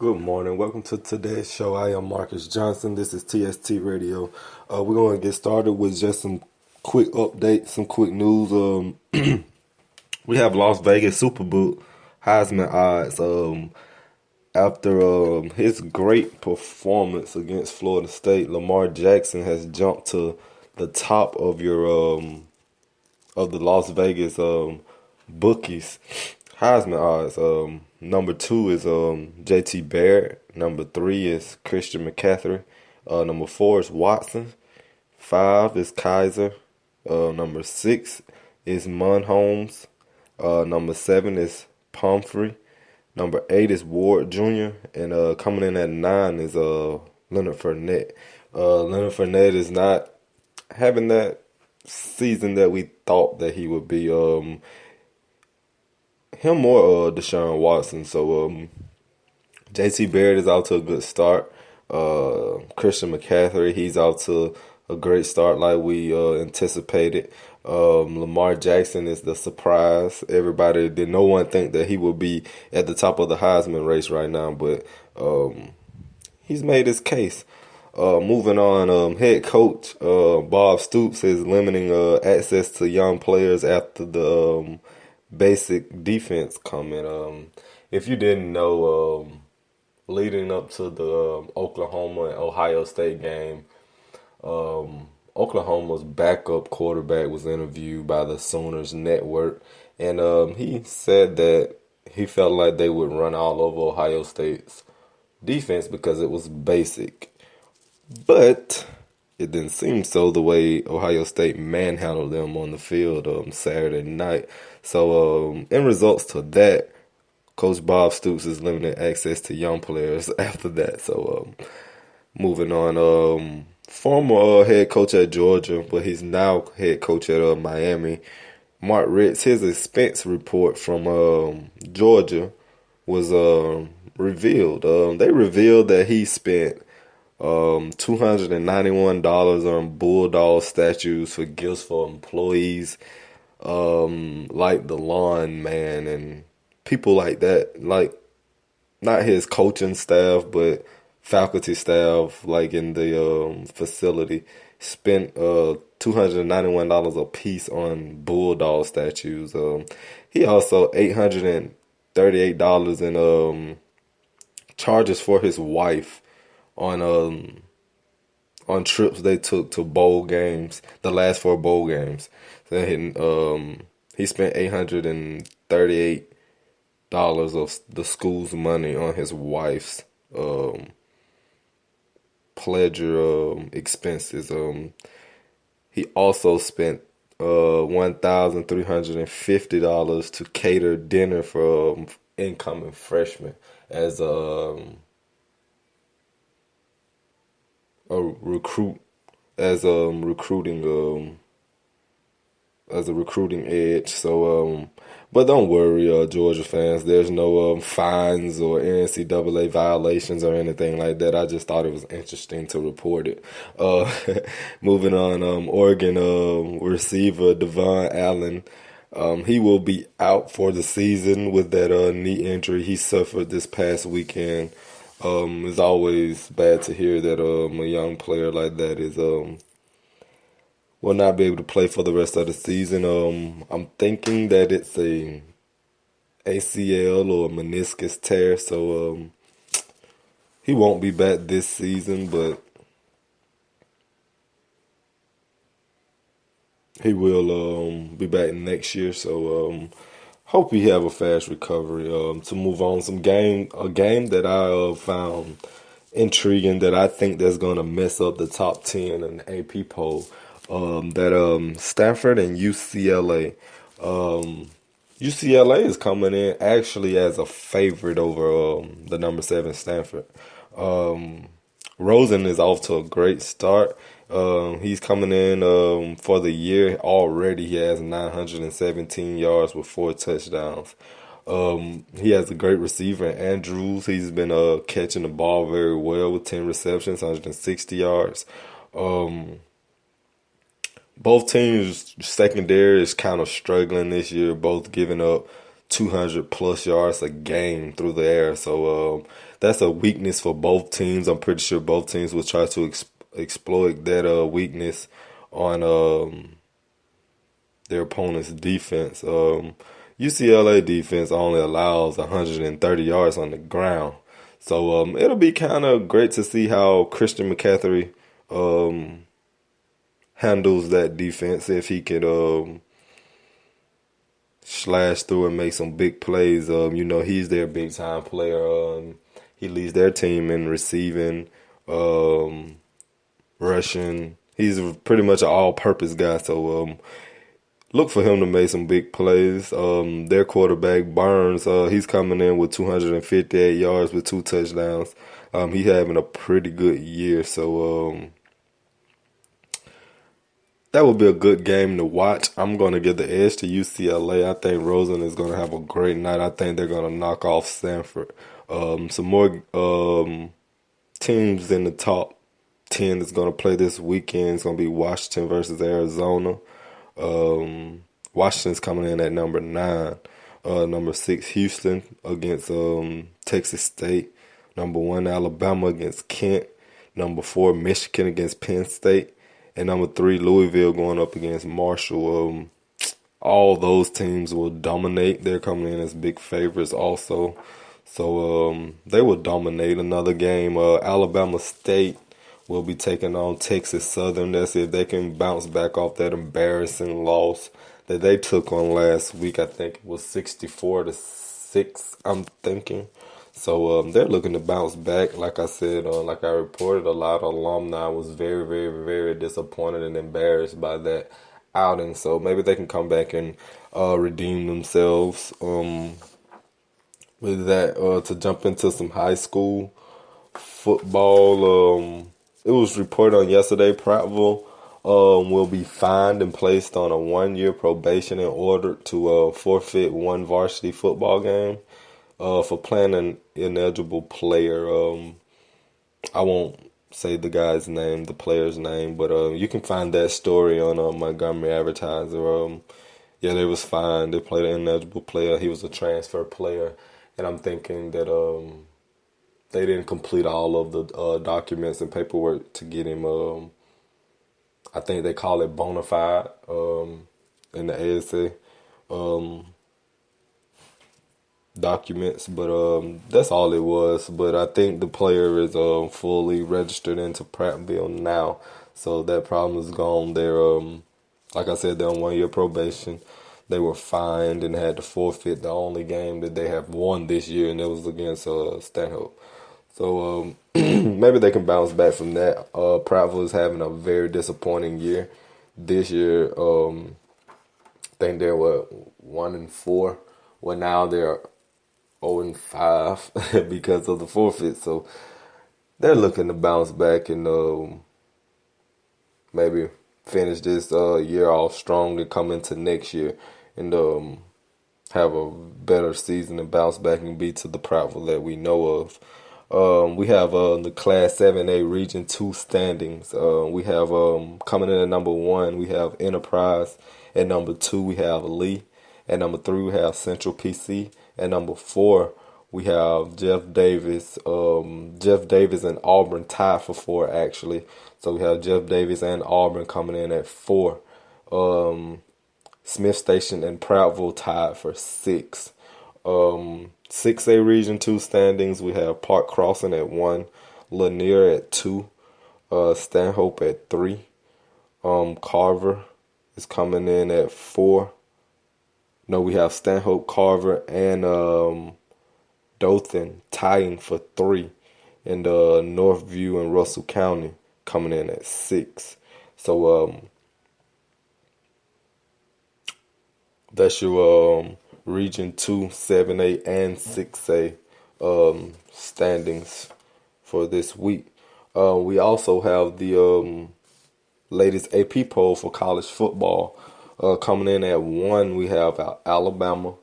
Good morning. Welcome to today's show. I am Marcus Johnson. This is TST Radio. We're going to get started with just some quick updates, some quick news. We have Las Vegas Superbook Heisman odds. After his great performance against Florida State, Lamar Jackson has jumped to the top of your of the Las Vegas bookies Heisman odds. Number 2 is JT Barrett. Number 3 is Christian McCaffrey. Number 4 is Watson. 5 is Kaiser. Number 6 is Mun Holmes. Number 7 is Pumphrey. Number 8 is Ward Jr. And coming in at 9 is Leonard Fournette. Leonard Fournette is not having that season that we thought that he would be. Him or Deshaun Watson. So JT Barrett is out to a good start. Christian McCaffrey, he's out to a great start like we anticipated. Lamar Jackson is the surprise. No one think that he would be at the top of the Heisman race right now, but he's made his case. Moving on, head coach Bob Stoops is limiting access to young players after the basic defense comment. If you didn't know, leading up to the Oklahoma and Ohio State game, Oklahoma's backup quarterback was interviewed by the Sooners Network, and he said that he felt like they would run all over Ohio State's defense because it was basic. But it didn't seem so the way Ohio State manhandled them on the field Saturday night. So in results to that, Coach Bob Stoops is limiting access to young players after that. So moving on, former head coach at Georgia, but he's now head coach at Miami, Mark Ritz, his expense report from Georgia was revealed. They revealed that he spent $291 on Bulldog statues for gifts for employees, like the lawn man and people like that, like not his coaching staff, but faculty staff, like in the facility, spent $291 a piece on Bulldog statues. He also $838 in charges for his wife on trips they took to bowl games, the last 4 bowl games. So he spent $838 of the school's money on his wife's pleasure expenses. He also spent $1,350 to cater dinner for incoming freshmen as a recruit, as a recruiting edge. So but don't worry, Georgia fans, there's no fines or NCAA violations or anything like that. I just thought it was interesting to report it. Moving on, Oregon receiver Devon Allen, he will be out for the season with that knee injury he suffered this past weekend. It's always bad to hear that a young player like that is will not be able to play for the rest of the season. I'm thinking that it's a ACL or a meniscus tear, so he won't be back this season, but he will be back next year. So hope he have a fast recovery. To move on, a game that I found intriguing that I think that's gonna mess up the top 10 in the AP poll. That Stanford and UCLA. UCLA is coming in actually as a favorite over the number 7 Stanford. Rosen is off to a great start. He's coming in for the year already. He has 917 yards with 4 touchdowns. He has a great receiver in Andrews. He's been catching the ball very well with 10 receptions, 160 yards. Both teams' secondary is kind of struggling this year, both giving up 200 plus yards a game through the air. So that's a weakness for both teams. I'm pretty sure both teams will try to exploit that weakness on their opponent's defense. UCLA defense only allows 130 yards on the ground. So it'll be kind of great to see how Christian McCaffrey handles that defense, if he could slash through and make some big plays. He's their big time player. He leads their team in receiving, rushing. He's pretty much an all-purpose guy. So look for him to make some big plays. Their quarterback Burns, he's coming in with 258 yards with 2 touchdowns. He's having a pretty good year. So that would be a good game to watch. I'm going to give the edge to UCLA. I think Rosen is going to have a great night. I think they're going to knock off Stanford. Some more teams in the top 10 that's going to play this weekend. It's going to be Washington versus Arizona. Washington's coming in at number 9. Number 6, Houston against Texas State. Number 1, Alabama against Kent. Number 4, Michigan against Penn State. And number 3, Louisville going up against Marshall. All those teams will dominate. They're coming in as big favorites also. So they will dominate another game. Alabama State will be taking on Texas Southern. That's if they can bounce back off that embarrassing loss that they took on last week. I think it was 64-6, I'm thinking. So they're looking to bounce back. Like I said, like I reported, a lot of alumni was very, very, very disappointed and embarrassed by that outing. So maybe they can come back and redeem themselves with that. To jump into some high school football, it was reported on yesterday, Prattville will be fined and placed on a 1-year probation in order to forfeit 1 varsity football game. For playing an ineligible player. I won't say the guy's name, the player's name, but you can find that story on Montgomery Advertiser. They was fined. They played an ineligible player. He was a transfer player, and I'm thinking that they didn't complete all of the documents and paperwork to get him. I think they call it bona fide in the ASA. Documents, but that's all it was. But I think the player is fully registered into Prattville now, so that problem is gone. They're like I said, they're on 1-year probation. They were fined and had to forfeit the only game that they have won this year, and it was against Stanhope. So maybe they can bounce back from that. Prattville is having a very disappointing year this year. I think they were 1-4. Well, now they're 0-5 because of the forfeit. So they're looking to bounce back and maybe finish this year off strong and come into next year and have a better season and bounce back and be to the Prattville that we know of. We have the Class 7A Region 2 standings. We have coming in at number 1, we have Enterprise. At number 2, we have Lee. At number 3, we have Central PC. At number 4, we have Jeff Davis. Jeff Davis and Auburn tied for 4, actually. So we have Jeff Davis and Auburn coming in at 4. Smith Station and Prattville tied for 6. 6A Region 2 standings, we have Park Crossing at 1. Lanier at 2. Stanhope at 3. Carver is coming in at 4. No, we have Stanhope, Carver, and Dothan tying for 3. And Northview and Russell County coming in at 6. So that's your Region 2, 7A, and 6A standings for this week. We also have the latest AP poll for college football. Coming in at 1, we have Alabama.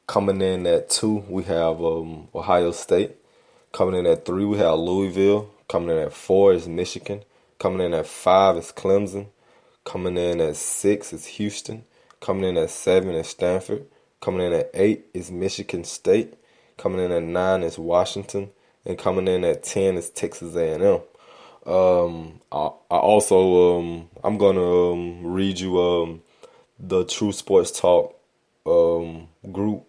Coming in at 2, we have Ohio State. Coming in at 3, we have Louisville. Coming in at 4 is Michigan. Coming in at 5 is Clemson. Coming in at 6 is Houston. Coming in at 7 is Stanford. Coming in at 8 is Michigan State. Coming in at 9 is Washington. And coming in at 10 is Texas A&M. I also I'm gonna read you the True Sports Talk group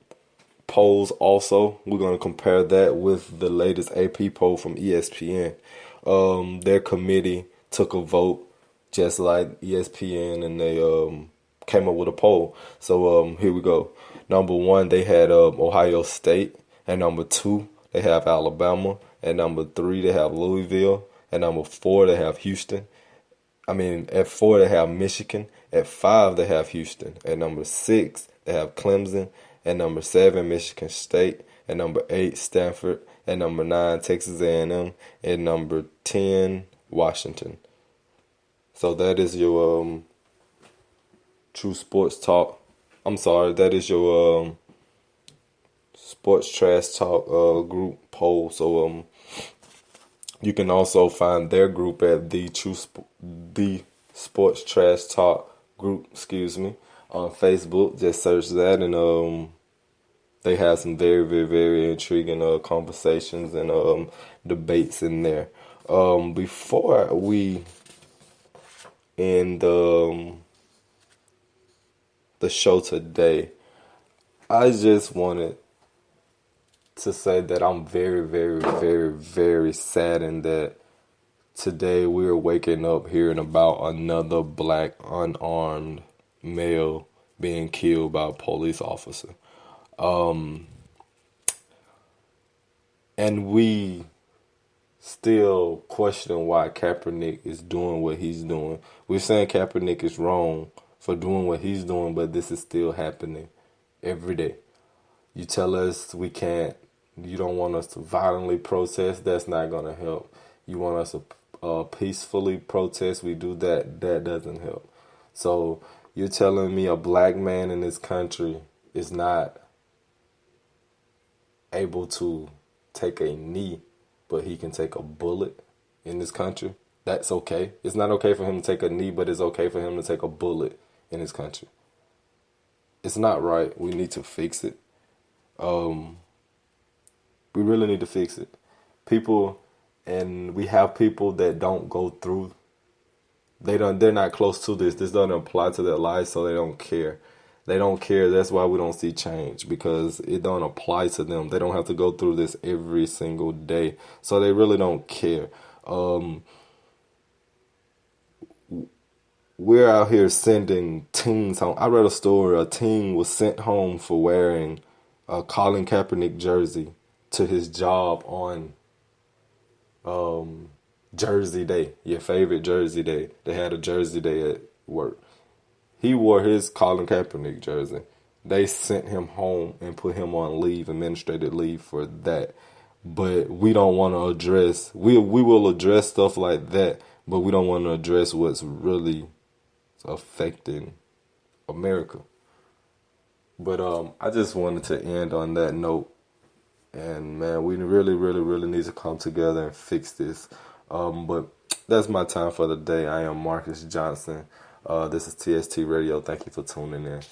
polls. Also, we're gonna compare that with the latest AP poll from ESPN. Their committee took a vote just like ESPN, and they came up with a poll. So here we go. Number one, they had Ohio State, and number two, they have Alabama, and number three, they have Louisville, and number four, they have Houston. At 4 they have Michigan. At 5 they have Houston. At number 6 they have Clemson. At number 7 Michigan State. At number 8 Stanford. At number 9 Texas A&M. At number 10 Washington. So that is your True Sports Talk. I'm sorry, that is your Sports Trash Talk group poll. So you can also find their group at the Sports Trash Talk group, on Facebook. Just search that, and they have some very, very, very intriguing conversations and debates in there. Before we end the show today, I just wanted to say that I'm very, very, very, very saddened that today we're waking up hearing about another black unarmed male being killed by a police officer. And we still question why Kaepernick is doing what he's doing. We're saying Kaepernick is wrong for doing what he's doing, but this is still happening every day. You tell us you don't want us to violently protest, that's not going to help. You want us to peacefully protest, we do that, that doesn't help. So you're telling me a black man in this country is not able to take a knee, but he can take a bullet in this country? That's okay. It's not okay for him to take a knee, but it's okay for him to take a bullet in this country. It's not right. We need to fix it. We really need to fix it. We have people that don't go through. They're not close to this. This doesn't apply to their lives, so they don't care. They don't care. That's why we don't see change, because it don't apply to them. They don't have to go through this every single day, so they really don't care. We're out here sending teens home. I read a story. A teen was sent home for wearing a Colin Kaepernick jersey to his job on Jersey Day, your favorite Jersey Day. They had a Jersey Day at work. He wore his Colin Kaepernick jersey. They sent him home and put him on leave, administrative leave for that. But we don't want to address, we will address stuff like that, but we don't want to address what's really affecting America. But I just wanted to end on that note. And man, we really, really, really need to come together and fix this. But that's my time for the day. I am Marcus Johnson. This is TST Radio. Thank you for tuning in.